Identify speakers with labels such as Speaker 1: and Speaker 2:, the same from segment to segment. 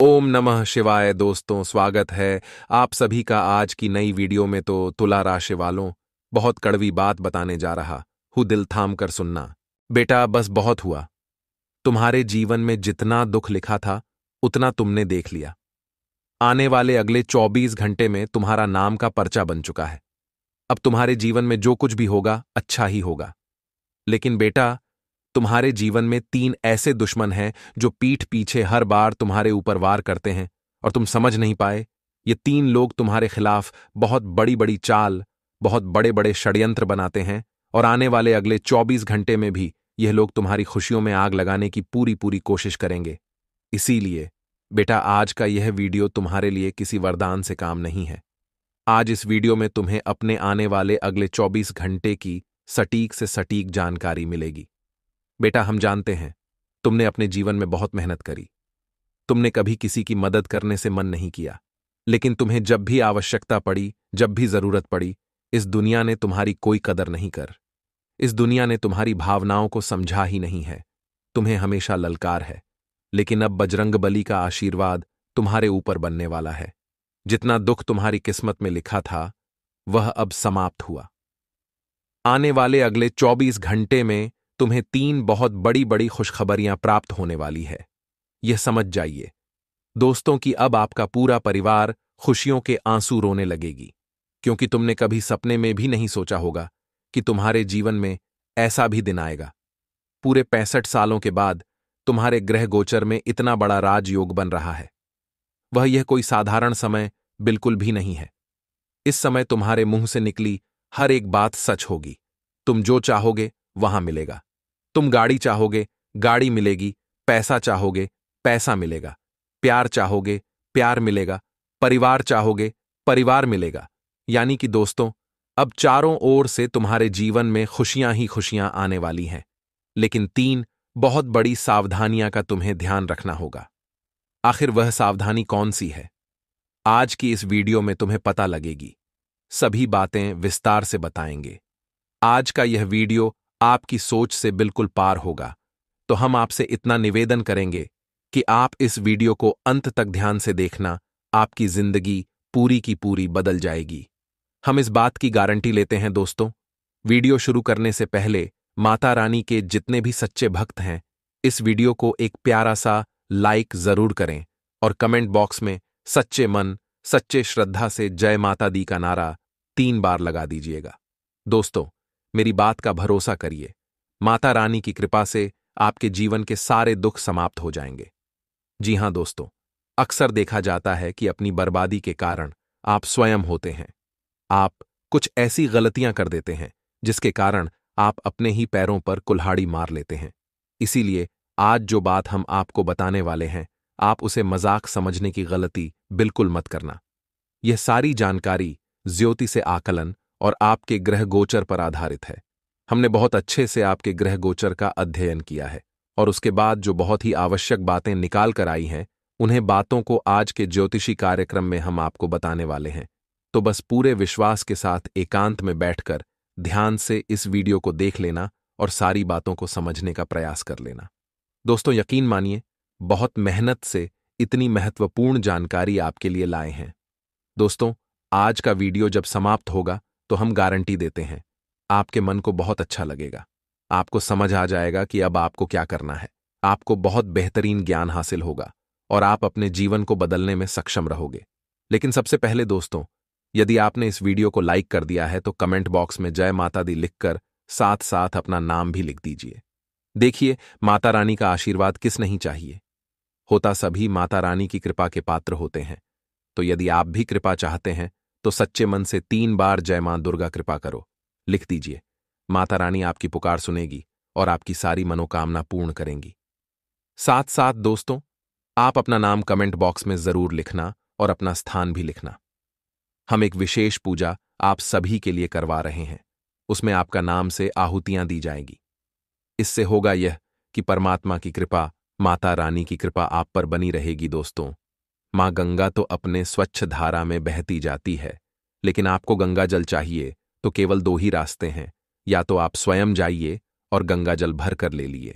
Speaker 1: ओम नमः शिवाय। दोस्तों, स्वागत है आप सभी का आज की नई वीडियो में। तो तुला राशि वालों, बहुत कड़वी बात बताने जा रहा हूँ, दिल थाम कर सुनना। बेटा, बस बहुत हुआ। तुम्हारे जीवन में जितना दुख लिखा था उतना तुमने देख लिया। आने वाले अगले 24 घंटे में तुम्हारा नाम का पर्चा बन चुका है। अब तुम्हारे जीवन में जो कुछ भी होगा अच्छा ही होगा। लेकिन बेटा, तुम्हारे जीवन में 3 ऐसे दुश्मन हैं जो पीठ पीछे हर बार तुम्हारे ऊपर वार करते हैं और तुम समझ नहीं पाए। ये 3 लोग तुम्हारे खिलाफ बहुत बड़ी बड़ी चाल, बहुत बड़े बड़े षड्यंत्र बनाते हैं और आने वाले अगले 24 घंटे में भी यह लोग तुम्हारी खुशियों में आग लगाने की पूरी पूरी कोशिश करेंगे। इसीलिए बेटा, आज का यह वीडियो तुम्हारे लिए किसी वरदान से काम नहीं है। आज इस वीडियो में तुम्हें अपने आने वाले अगले 24 घंटे की सटीक से सटीक जानकारी मिलेगी। बेटा, हम जानते हैं तुमने अपने जीवन में बहुत मेहनत करी। तुमने कभी किसी की मदद करने से मन नहीं किया, लेकिन तुम्हें जब भी आवश्यकता पड़ी, जब भी जरूरत पड़ी, इस दुनिया ने तुम्हारी कोई कदर नहीं कर। इस दुनिया ने तुम्हारी भावनाओं को समझा ही नहीं है। तुम्हें हमेशा ललकार है। लेकिन अब बजरंगबली का आशीर्वाद तुम्हारे ऊपर बनने वाला है। जितना दुख तुम्हारी किस्मत में लिखा था वह अब समाप्त हुआ। आने वाले अगले 24 घंटे में तुम्हें 3 बहुत बड़ी बड़ी खुशखबरियां प्राप्त होने वाली है। यह समझ जाइए दोस्तों कि अब आपका पूरा परिवार खुशियों के आंसू रोने लगेगी, क्योंकि तुमने कभी सपने में भी नहीं सोचा होगा कि तुम्हारे जीवन में ऐसा भी दिन आएगा। पूरे 65 सालों के बाद तुम्हारे ग्रह गोचर में इतना बड़ा राजयोग बन रहा है। वह यह कोई साधारण समय बिल्कुल भी नहीं है। इस समय तुम्हारे मुंह से निकली हर एक बात सच होगी। तुम जो चाहोगे वहां मिलेगा। तुम गाड़ी चाहोगे, गाड़ी मिलेगी। पैसा चाहोगे, पैसा मिलेगा। प्यार चाहोगे, प्यार मिलेगा। परिवार चाहोगे, परिवार मिलेगा। यानी कि दोस्तों, अब चारों ओर से तुम्हारे जीवन में खुशियां ही खुशियां आने वाली हैं। लेकिन 3 बहुत बड़ी सावधानियां का तुम्हें ध्यान रखना होगा। आखिर वह सावधानी कौन सी है? आज की इस वीडियो में तुम्हें पता लगेगी। सभी बातें विस्तार से बताएंगे। आज का यह वीडियो आपकी सोच से बिल्कुल पार होगा। तो हम आपसे इतना निवेदन करेंगे कि आप इस वीडियो को अंत तक ध्यान से देखना। आपकी जिंदगी पूरी की पूरी बदल जाएगी। हम इस बात की गारंटी लेते हैं दोस्तों। वीडियो शुरू करने से पहले माता रानी के जितने भी सच्चे भक्त हैं, इस वीडियो को एक प्यारा सा लाइक जरूर करें और कमेंट बॉक्स में सच्चे मन, सच्चे श्रद्धा से जय माता दी का नारा 3 बार लगा दीजिएगा। दोस्तों, मेरी बात का भरोसा करिए। माता रानी की कृपा से आपके जीवन के सारे दुख समाप्त हो जाएंगे। जी हां दोस्तों, अक्सर देखा जाता है कि अपनी बर्बादी के कारण आप स्वयं होते हैं। आप कुछ ऐसी गलतियां कर देते हैं जिसके कारण आप अपने ही पैरों पर कुल्हाड़ी मार लेते हैं। इसीलिए आज जो बात हम आपको बताने वाले हैं, आप उसे मजाक समझने की गलती बिल्कुल मत करना। यह सारी जानकारी ज्योति से आकलन और आपके ग्रह गोचर पर आधारित है। हमने बहुत अच्छे से आपके ग्रह गोचर का अध्ययन किया है और उसके बाद जो बहुत ही आवश्यक बातें निकाल कर आई हैं, उन्हें बातों को आज के ज्योतिषी कार्यक्रम में हम आपको बताने वाले हैं। तो बस पूरे विश्वास के साथ एकांत में बैठकर ध्यान से इस वीडियो को देख लेना और सारी बातों को समझने का प्रयास कर लेना। दोस्तों, यकीन मानिए, बहुत मेहनत से इतनी महत्वपूर्ण जानकारी आपके लिए लाए हैं। दोस्तों, आज का वीडियो जब समाप्त होगा तो हम गारंटी देते हैं आपके मन को बहुत अच्छा लगेगा। आपको समझ आ जाएगा कि अब आपको क्या करना है। आपको बहुत बेहतरीन ज्ञान हासिल होगा और आप अपने जीवन को बदलने में सक्षम रहोगे। लेकिन सबसे पहले दोस्तों, यदि आपने इस वीडियो को लाइक कर दिया है तो कमेंट बॉक्स में जय माता दी लिखकर साथ साथ अपना नाम भी लिख दीजिए। देखिए, माता रानी का आशीर्वाद किस नहीं चाहिए। होता सभी माता रानी की कृपा के पात्र होते हैं। तो यदि आप भी कृपा चाहते हैं तो सच्चे मन से 3 बार जय मां दुर्गा कृपा करो लिख दीजिए। माता रानी आपकी पुकार सुनेगी और आपकी सारी मनोकामना पूर्ण करेंगी। साथ साथ दोस्तों, आप अपना नाम कमेंट बॉक्स में जरूर लिखना और अपना स्थान भी लिखना। हम एक विशेष पूजा आप सभी के लिए करवा रहे हैं। उसमें आपका नाम से आहुतियां दी जाएगी। इससे होगा यह कि परमात्मा की कृपा, माता रानी की कृपा आप पर बनी रहेगी। दोस्तों, मां गंगा तो अपने स्वच्छ धारा में बहती जाती है, लेकिन आपको गंगा जल चाहिए तो केवल 2 ही रास्ते हैं। या तो आप स्वयं जाइए और गंगा जल भर कर ले लिए।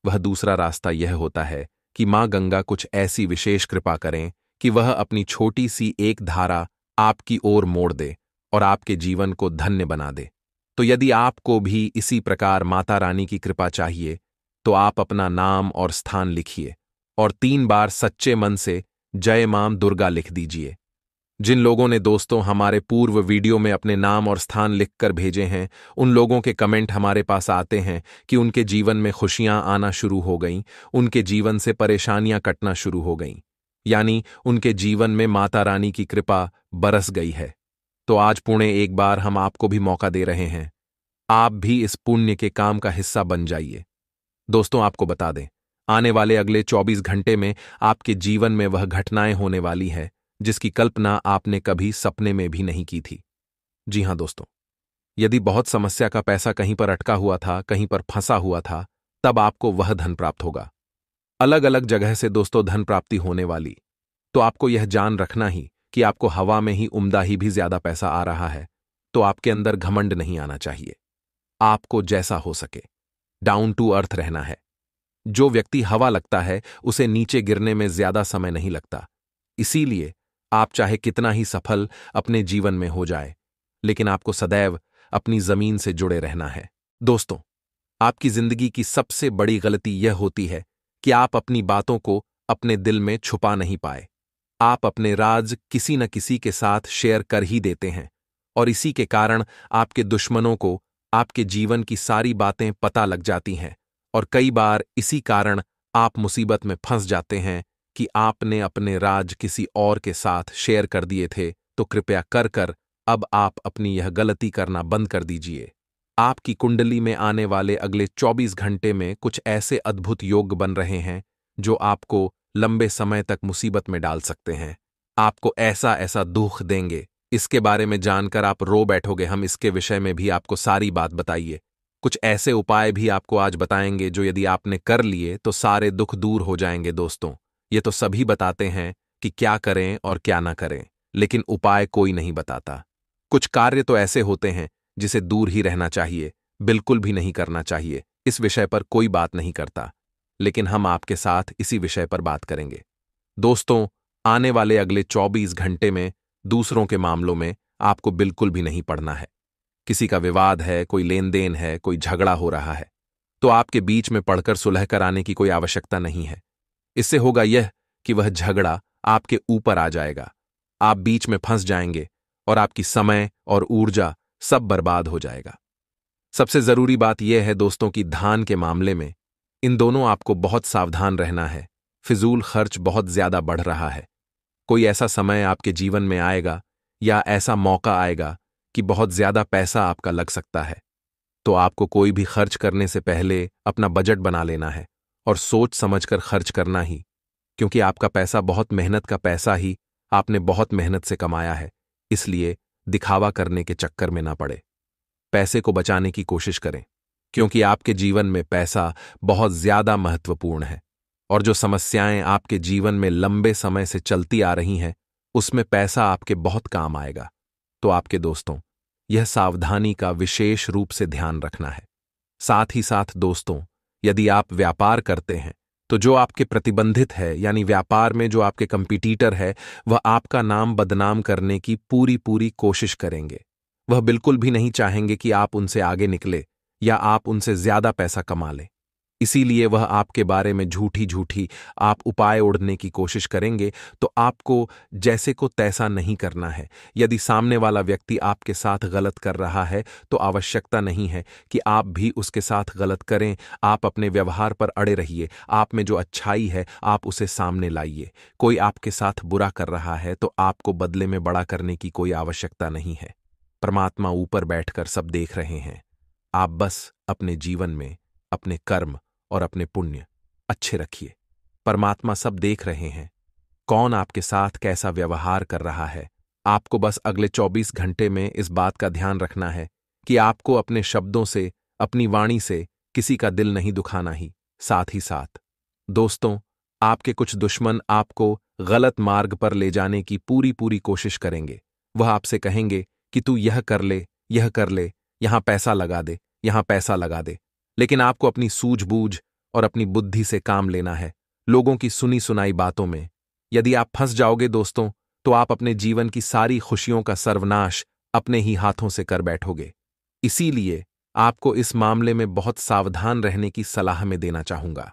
Speaker 1: वह दूसरा रास्ता यह होता है कि माँ गंगा कुछ ऐसी विशेष कृपा करें कि वह अपनी छोटी सी एक धारा आपकी ओर मोड़ दे और आपके जीवन को धन्य बना दे। तो यदि आपको भी इसी प्रकार माता रानी की कृपा चाहिए तो आप अपना नाम और स्थान लिखिए और 3 बार सच्चे मन से जय मां दुर्गा लिख दीजिए। जिन लोगों ने दोस्तों हमारे पूर्व वीडियो में अपने नाम और स्थान लिखकर भेजे हैं, उन लोगों के कमेंट हमारे पास आते हैं कि उनके जीवन में खुशियां आना शुरू हो गईं, उनके जीवन से परेशानियां कटना शुरू हो गईं, यानी उनके जीवन में माता रानी की कृपा बरस गई है। तो आज पुणे एक बार हम आपको भी मौका दे रहे हैं, आप भी इस पुण्य के काम का हिस्सा बन जाइए। दोस्तों आपको बता दें, आने वाले अगले 24 घंटे में आपके जीवन में वह घटनाएं होने वाली है जिसकी कल्पना आपने कभी सपने में भी नहीं की थी। जी हां दोस्तों, यदि बहुत समस्या का पैसा कहीं पर अटका हुआ था, कहीं पर फंसा हुआ था, तब आपको वह धन प्राप्त होगा। अलग अलग जगह से दोस्तों धन प्राप्ति होने वाली। तो आपको यह जान रखना ही कि आपको हवा में ही उम्दा ही भी ज्यादा पैसा आ रहा है, तो आपके अंदर घमंड नहीं आना चाहिए। आपको जैसा हो सके डाउन टू अर्थ रहना है। जो व्यक्ति हवा लगता है उसे नीचे गिरने में ज्यादा समय नहीं लगता। इसीलिए आप चाहे कितना ही सफल अपने जीवन में हो जाए, लेकिन आपको सदैव अपनी जमीन से जुड़े रहना है। दोस्तों, आपकी जिंदगी की सबसे बड़ी गलती यह होती है कि आप अपनी बातों को अपने दिल में छुपा नहीं पाए। आप अपने राज किसी न किसी के साथ शेयर कर ही देते हैं और इसी के कारण आपके दुश्मनों को आपके जीवन की सारी बातें पता लग जाती हैं और कई बार इसी कारण आप मुसीबत में फंस जाते हैं कि आपने अपने राज किसी और के साथ शेयर कर दिए थे। तो कृपया कर कर अब आप अपनी यह गलती करना बंद कर दीजिए। आपकी कुंडली में आने वाले अगले 24 घंटे में कुछ ऐसे अद्भुत योग बन रहे हैं जो आपको लंबे समय तक मुसीबत में डाल सकते हैं। आपको ऐसा ऐसा दुख देंगे, इसके बारे में जानकर आप रो बैठोगे। हम इसके विषय में भी आपको सारी बात बताइए। कुछ ऐसे उपाय भी आपको आज बताएंगे जो यदि आपने कर लिए तो सारे दुख दूर हो जाएंगे। दोस्तों, ये तो सभी बताते हैं कि क्या करें और क्या ना करें, लेकिन उपाय कोई नहीं बताता। कुछ कार्य तो ऐसे होते हैं जिसे दूर ही रहना चाहिए, बिल्कुल भी नहीं करना चाहिए। इस विषय पर कोई बात नहीं करता, लेकिन हम आपके साथ इसी विषय पर बात करेंगे। दोस्तों, आने वाले अगले 24 घंटे में दूसरों के मामलों में आपको बिल्कुल भी नहीं पड़ना है। किसी का विवाद है, कोई लेन देन है, कोई झगड़ा हो रहा है, तो आपके बीच में पड़कर सुलह कराने की कोई आवश्यकता नहीं है। इससे होगा यह कि वह झगड़ा आपके ऊपर आ जाएगा, आप बीच में फंस जाएंगे और आपकी समय और ऊर्जा सब बर्बाद हो जाएगा। सबसे जरूरी बात यह है दोस्तों कि धान के मामले में इन दोनों आपको बहुत सावधान रहना है। फिजूल खर्च बहुत ज्यादा बढ़ रहा है। कोई ऐसा समय आपके जीवन में आएगा या ऐसा मौका आएगा कि बहुत ज्यादा पैसा आपका लग सकता है। तो आपको कोई भी खर्च करने से पहले अपना बजट बना लेना है और सोच समझकर खर्च करना ही, क्योंकि आपका पैसा बहुत मेहनत का पैसा ही आपने बहुत मेहनत से कमाया है। इसलिए दिखावा करने के चक्कर में ना पड़े। पैसे को बचाने की कोशिश करें, क्योंकि आपके जीवन में पैसा बहुत ज्यादा महत्वपूर्ण है और जो समस्याएं आपके जीवन में लंबे समय से चलती आ रही हैं, उसमें पैसा आपके बहुत काम आएगा। तो आपके दोस्तों, यह सावधानी का विशेष रूप से ध्यान रखना है। साथ ही साथ दोस्तों, यदि आप व्यापार करते हैं तो जो आपके प्रतिबंधित है, यानी व्यापार में जो आपके कंपटीटर है, वह आपका नाम बदनाम करने की पूरी पूरी कोशिश करेंगे। वह बिल्कुल भी नहीं चाहेंगे कि आप उनसे आगे निकले या आप उनसे ज्यादा पैसा कमा लें। इसीलिए वह आपके बारे में झूठी झूठी आप उपाय ओढ़ने की कोशिश करेंगे। तो आपको जैसे को तैसा नहीं करना है। यदि सामने वाला व्यक्ति आपके साथ गलत कर रहा है तो आवश्यकता नहीं है कि आप भी उसके साथ गलत करें। आप अपने व्यवहार पर अड़े रहिए। आप में जो अच्छाई है आप उसे सामने लाइए। कोई आपके साथ बुरा कर रहा है तो आपको बदले में बड़ा करने की कोई आवश्यकता नहीं है। परमात्मा ऊपर बैठकर सब देख रहे हैं। आप बस अपने जीवन में अपने कर्म और अपने पुण्य अच्छे रखिए। परमात्मा सब देख रहे हैं, कौन आपके साथ कैसा व्यवहार कर रहा है। आपको बस अगले 24 घंटे में इस बात का ध्यान रखना है कि आपको अपने शब्दों से, अपनी वाणी से किसी का दिल नहीं दुखाना ही। साथ ही साथ दोस्तों, आपके कुछ दुश्मन आपको गलत मार्ग पर ले जाने की पूरी पूरी कोशिश करेंगे। वह आपसे कहेंगे कि तू यह कर ले, यह कर ले, यहां पैसा लगा दे, यहां पैसा लगा दे। लेकिन आपको अपनी सूझबूझ और अपनी बुद्धि से काम लेना है लोगों की सुनी सुनाई बातों में। यदि आप फंस जाओगे दोस्तों, तो आप अपने जीवन की सारी खुशियों का सर्वनाश अपने ही हाथों से कर बैठोगे। इसीलिए आपको इस मामले में बहुत सावधान रहने की सलाह मैं देना चाहूंगा।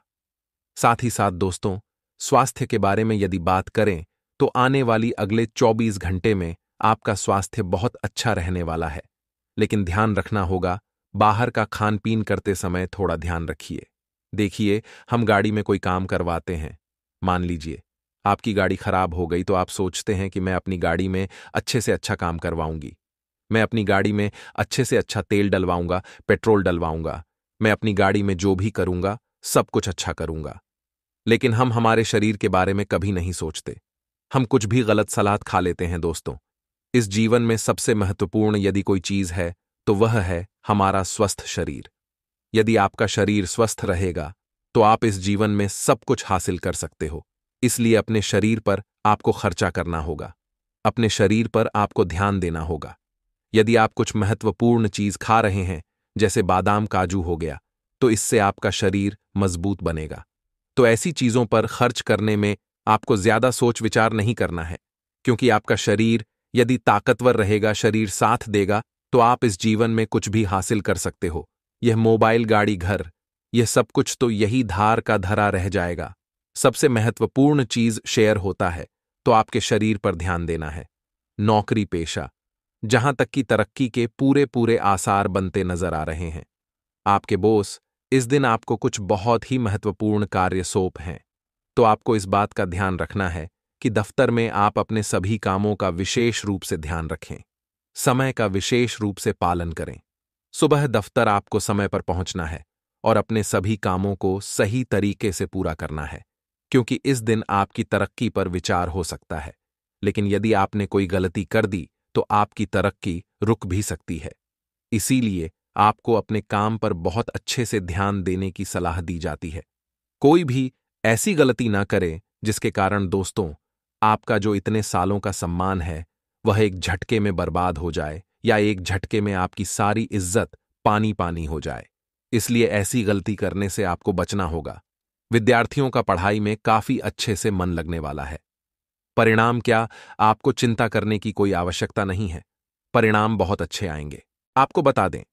Speaker 1: साथ ही साथ दोस्तों, स्वास्थ्य के बारे में यदि बात करें, तो आने वाली अगले 24 घंटे में आपका स्वास्थ्य बहुत अच्छा रहने वाला है। लेकिन ध्यान रखना होगा, बाहर का खान पीन करते समय थोड़ा ध्यान रखिए। देखिए, हम गाड़ी में कोई काम करवाते हैं। मान लीजिए आपकी गाड़ी खराब हो गई, तो आप सोचते हैं कि मैं अपनी गाड़ी में अच्छे से अच्छा काम करवाऊंगी। मैं अपनी गाड़ी में अच्छे से अच्छा तेल डलवाऊंगा, पेट्रोल डलवाऊंगा। मैं अपनी गाड़ी में जो भी करूंगा, सब कुछ अच्छा करूंगा। लेकिन हम हमारे शरीर के बारे में कभी नहीं सोचते। हम कुछ भी गलत सलाह खा लेते हैं दोस्तों। इस जीवन में सबसे महत्वपूर्ण यदि कोई चीज है, तो वह है हमारा स्वस्थ शरीर। यदि आपका शरीर स्वस्थ रहेगा, तो आप इस जीवन में सब कुछ हासिल कर सकते हो। इसलिए अपने शरीर पर आपको खर्चा करना होगा। अपने शरीर पर आपको ध्यान देना होगा। यदि आप कुछ महत्वपूर्ण चीज खा रहे हैं, जैसे बादाम काजू हो गया, तो इससे आपका शरीर मजबूत बनेगा। तो ऐसी चीजों पर खर्च करने में आपको ज्यादा सोच विचार नहीं करना है, क्योंकि आपका शरीर यदि ताकतवर रहेगा, शरीर साथ देगा, तो आप इस जीवन में कुछ भी हासिल कर सकते हो। यह मोबाइल, गाड़ी, घर, यह सब कुछ तो यही धार का धरा रह जाएगा। सबसे महत्वपूर्ण चीज शेयर होता है, तो आपके शरीर पर ध्यान देना है। नौकरी पेशा, जहां तक कि तरक्की के पूरे पूरे आसार बनते नजर आ रहे हैं। आपके बॉस इस दिन आपको कुछ बहुत ही महत्वपूर्ण कार्य सौंप हैं, तो आपको इस बात का ध्यान रखना है कि दफ्तर में आप अपने सभी कामों का विशेष रूप से ध्यान रखें। समय का विशेष रूप से पालन करें। सुबह दफ्तर आपको समय पर पहुंचना है और अपने सभी कामों को सही तरीके से पूरा करना है, क्योंकि इस दिन आपकी तरक्की पर विचार हो सकता है। लेकिन यदि आपने कोई गलती कर दी, तो आपकी तरक्की रुक भी सकती है। इसीलिए आपको अपने काम पर बहुत अच्छे से ध्यान देने की सलाह दी जाती है। कोई भी ऐसी गलती ना करे जिसके कारण दोस्तों, आपका जो इतने सालों का सम्मान है, वह एक झटके में बर्बाद हो जाए, या एक झटके में आपकी सारी इज्जत पानी पानी हो जाए। इसलिए ऐसी गलती करने से आपको बचना होगा। विद्यार्थियों का पढ़ाई में काफी अच्छे से मन लगने वाला है। परिणाम क्या, आपको चिंता करने की कोई आवश्यकता नहीं है। परिणाम बहुत अच्छे आएंगे। आपको बता दें,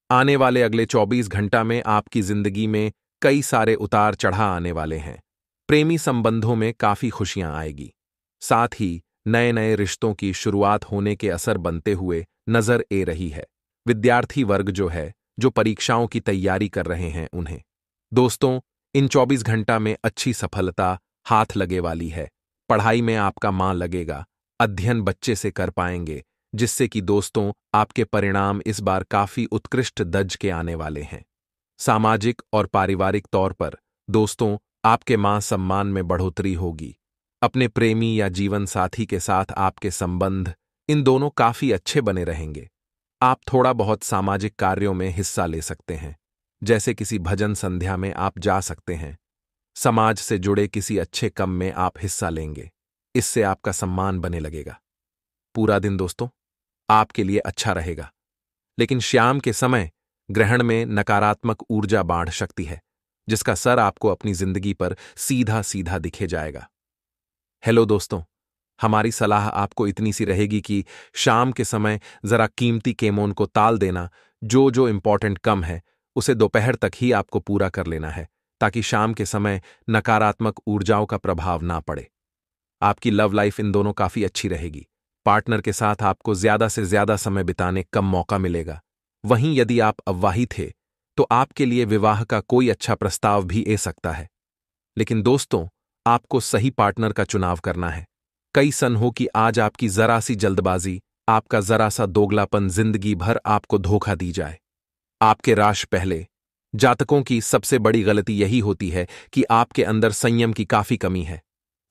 Speaker 1: आने वाले अगले 24 घंटा में आपकी जिंदगी में कई सारे उतार चढ़ाव आने वाले हैं। प्रेमी संबंधों में काफी खुशियां आएगी। साथ ही नए नए रिश्तों की शुरुआत होने के असर बनते हुए नजर आ रही है। विद्यार्थी वर्ग जो परीक्षाओं की तैयारी कर रहे हैं, उन्हें दोस्तों इन 24 घंटा में अच्छी सफलता हाथ लगे वाली है। पढ़ाई में आपका मन लगेगा, अध्ययन बच्चे से कर पाएंगे, जिससे कि दोस्तों आपके परिणाम इस बार काफी उत्कृष्ट दर्ज के आने वाले हैं। सामाजिक और पारिवारिक तौर पर दोस्तों आपके मान सम्मान में बढ़ोतरी होगी। अपने प्रेमी या जीवन साथी के साथ आपके संबंध इन दोनों काफी अच्छे बने रहेंगे। आप थोड़ा बहुत सामाजिक कार्यों में हिस्सा ले सकते हैं, जैसे किसी भजन संध्या में आप जा सकते हैं। समाज से जुड़े किसी अच्छे काम में आप हिस्सा लेंगे, इससे आपका सम्मान बने लगेगा। पूरा दिन दोस्तों आपके लिए अच्छा रहेगा, लेकिन शाम के समय ग्रहण में नकारात्मक ऊर्जा बाढ़ सकती है, जिसका असर आपको अपनी जिंदगी पर सीधा सीधा दिखे जाएगा। हेलो दोस्तों, हमारी सलाह आपको इतनी सी रहेगी कि शाम के समय जरा कीमती केमोन को टाल देना। जो इंपॉर्टेंट कम है, उसे दोपहर तक ही आपको पूरा कर लेना है, ताकि शाम के समय नकारात्मक ऊर्जाओं का प्रभाव ना पड़े। आपकी लव लाइफ इन दोनों काफी अच्छी रहेगी। पार्टनर के साथ आपको ज्यादा से ज्यादा समय बिताने कम मौका मिलेगा। वहीं यदि आप अविवाहित थे, तो आपके लिए विवाह का कोई अच्छा प्रस्ताव भी आ सकता है। लेकिन दोस्तों आपको सही पार्टनर का चुनाव करना है। कई सन हो कि आज आपकी जरा सी जल्दबाजी, आपका जरा सा दोगलापन जिंदगी भर आपको धोखा दी जाए। आपके राशि पहले जातकों की सबसे बड़ी गलती यही होती है कि आपके अंदर संयम की काफी कमी है।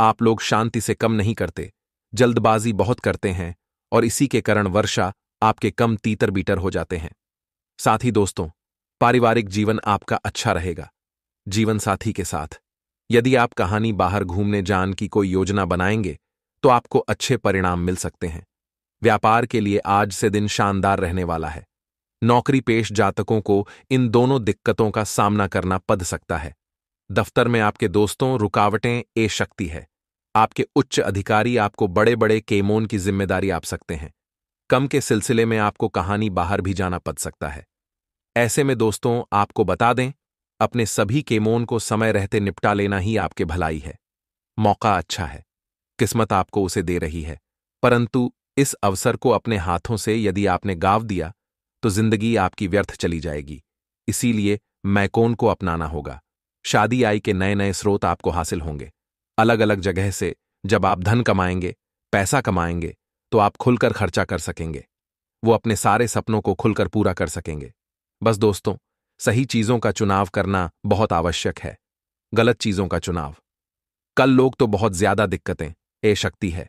Speaker 1: आप लोग शांति से कम नहीं करते, जल्दबाजी बहुत करते हैं, और इसी के कारण वर्षा आपके कम तीतर बीतर हो जाते हैं। साथ ही दोस्तों पारिवारिक जीवन आपका अच्छा रहेगा। जीवन साथी के साथ यदि आप कहानी बाहर घूमने जान की कोई योजना बनाएंगे, तो आपको अच्छे परिणाम मिल सकते हैं। व्यापार के लिए आज से दिन शानदार रहने वाला है। नौकरी पेश जातकों को इन दोनों दिक्कतों का सामना करना पड़ सकता है। दफ्तर में आपके दोस्तों रुकावटें ए शक्ति है। आपके उच्च अधिकारी आपको बड़े बड़े केमोन की जिम्मेदारी आप सकते हैं। कम के सिलसिले में आपको कहानी बाहर भी जाना पड़ सकता है। ऐसे में दोस्तों आपको बता दें, अपने सभी केमोन को समय रहते निपटा लेना ही आपके भलाई है। मौका अच्छा है, किस्मत आपको उसे दे रही है, परंतु इस अवसर को अपने हाथों से यदि आपने गाँव दिया तो जिंदगी आपकी व्यर्थ चली जाएगी। इसीलिए मैकोन को अपनाना होगा। शादी आय के नए नए स्रोत आपको हासिल होंगे। अलग अलग जगह से जब आप धन कमाएंगे, पैसा कमाएंगे, तो आप खुलकर खर्चा कर सकेंगे। वो अपने सारे सपनों को खुलकर पूरा कर सकेंगे। बस दोस्तों, सही चीजों का चुनाव करना बहुत आवश्यक है, गलत चीजों का चुनाव। कल लोग तो बहुत ज्यादा दिक्कतें ए शक्ति है।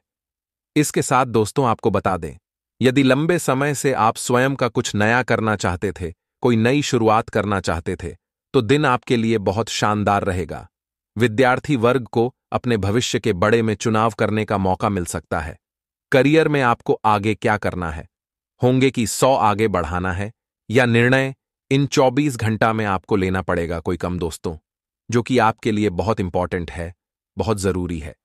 Speaker 1: इसके साथ दोस्तों आपको बता दें, यदि लंबे समय से आप स्वयं का कुछ नया करना चाहते थे, कोई नई शुरुआत करना चाहते थे, तो दिन आपके लिए बहुत शानदार रहेगा। विद्यार्थी वर्ग को अपने भविष्य के बड़े में चुनाव करने का मौका मिल सकता है। करियर में आपको आगे क्या करना है, होंगे कि 100 आगे बढ़ाना है, या निर्णय इन 24 घंटा में आपको लेना पड़ेगा कोई कम दोस्तों, जो कि आपके लिए बहुत इंपॉर्टेंट है, बहुत जरूरी है।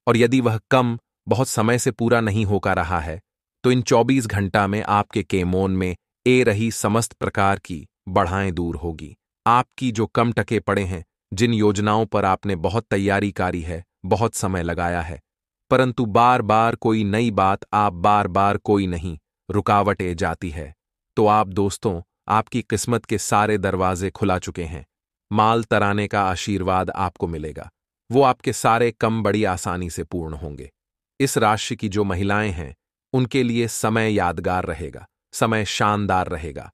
Speaker 1: और यदि वह कम बहुत समय से पूरा नहीं होकर रहा है, तो इन 24 घंटा में आपके केमोन में ए रही समस्त प्रकार की बढ़ाएं दूर होगी। आपकी जो कम टके पड़े हैं, जिन योजनाओं पर आपने बहुत तैयारी करी है, बहुत समय लगाया है, परंतु बार बार कोई नई बात आप बार बार कोई नहीं रुकावटें जाती है, तो आप दोस्तों आपकी किस्मत के सारे दरवाजे खुला चुके हैं। माल तराने का आशीर्वाद आपको मिलेगा। वो आपके सारे कम बड़ी आसानी से पूर्ण होंगे। इस राशि की जो महिलाएं हैं, उनके लिए समय यादगार रहेगा, समय शानदार रहेगा।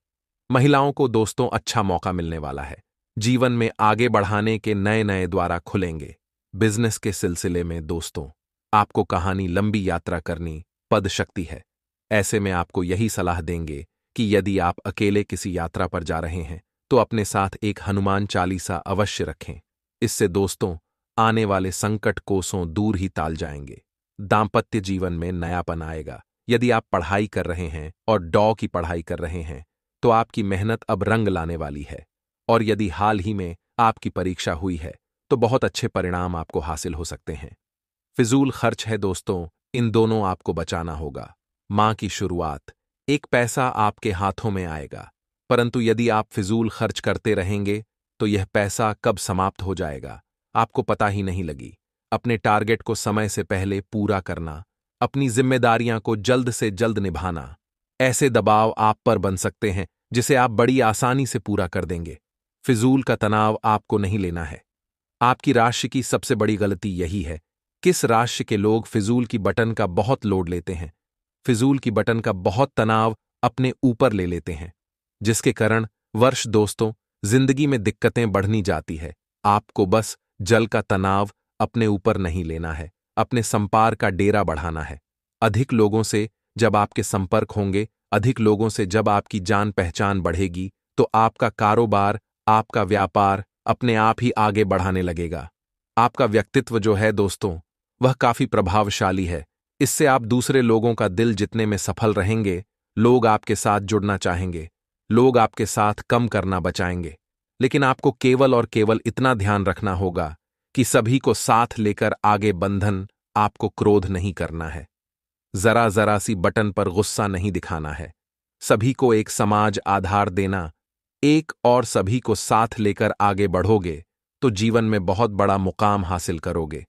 Speaker 1: महिलाओं को दोस्तों अच्छा मौका मिलने वाला है। जीवन में आगे बढ़ाने के नए नए द्वार खुलेंगे। बिजनेस के सिलसिले में दोस्तों आपको कहानी लंबी यात्रा करनी पद शक्ति है। ऐसे में आपको यही सलाह देंगे कि यदि आप अकेले किसी यात्रा पर जा रहे हैं, तो अपने साथ एक हनुमान चालीसा अवश्य रखें। इससे दोस्तों आने वाले संकट कोसों दूर ही टाल जाएंगे। दांपत्य जीवन में नयापन आएगा। यदि आप पढ़ाई कर रहे हैं और डॉ की पढ़ाई कर रहे हैं, तो आपकी मेहनत अब रंग लाने वाली है। और यदि हाल ही में आपकी परीक्षा हुई है, तो बहुत अच्छे परिणाम आपको हासिल हो सकते हैं। फिजूल खर्च है दोस्तों, इन दोनों आपको बचाना होगा। माँ की शुरुआत, एक पैसा आपके हाथों में आएगा, परंतु यदि आप फिजूल खर्च करते रहेंगे तो यह पैसा कब समाप्त हो जाएगा आपको पता ही नहीं लगी। अपने टारगेट को समय से पहले पूरा करना, अपनी जिम्मेदारियां को जल्द से जल्द निभाना, ऐसे दबाव आप पर बन सकते हैं जिसे आप बड़ी आसानी से पूरा कर देंगे। फिजूल का तनाव आपको नहीं लेना है। आपकी राशि की सबसे बड़ी गलती यही है, किस राशि के लोग फिजूल की बटन का बहुत लोड लेते हैं, फिजूल की बटन का बहुत तनाव अपने ऊपर ले लेते हैं, जिसके कारण वर्ष दोस्तों जिंदगी में दिक्कतें बढ़नी जाती है। आपको बस जल का तनाव अपने ऊपर नहीं लेना है, अपने संपर्क का डेरा बढ़ाना है। अधिक लोगों से जब आपके संपर्क होंगे, अधिक लोगों से जब आपकी जान पहचान बढ़ेगी, तो आपका कारोबार, आपका व्यापार अपने आप ही आगे बढ़ाने लगेगा। आपका व्यक्तित्व जो है दोस्तों, वह काफी प्रभावशाली है। इससे आप दूसरे लोगों का दिल जीतने में सफल रहेंगे। लोग आपके साथ जुड़ना चाहेंगे, लोग आपके साथ कम करना बचाएंगे। लेकिन आपको केवल और केवल इतना ध्यान रखना होगा कि सभी को साथ लेकर आगे बंधन, आपको क्रोध नहीं करना है, जरा जरा सी बटन पर गुस्सा नहीं दिखाना है, सभी को एक समाज आधार देना, एक और सभी को साथ लेकर आगे बढ़ोगे तो जीवन में बहुत बड़ा मुकाम हासिल करोगे।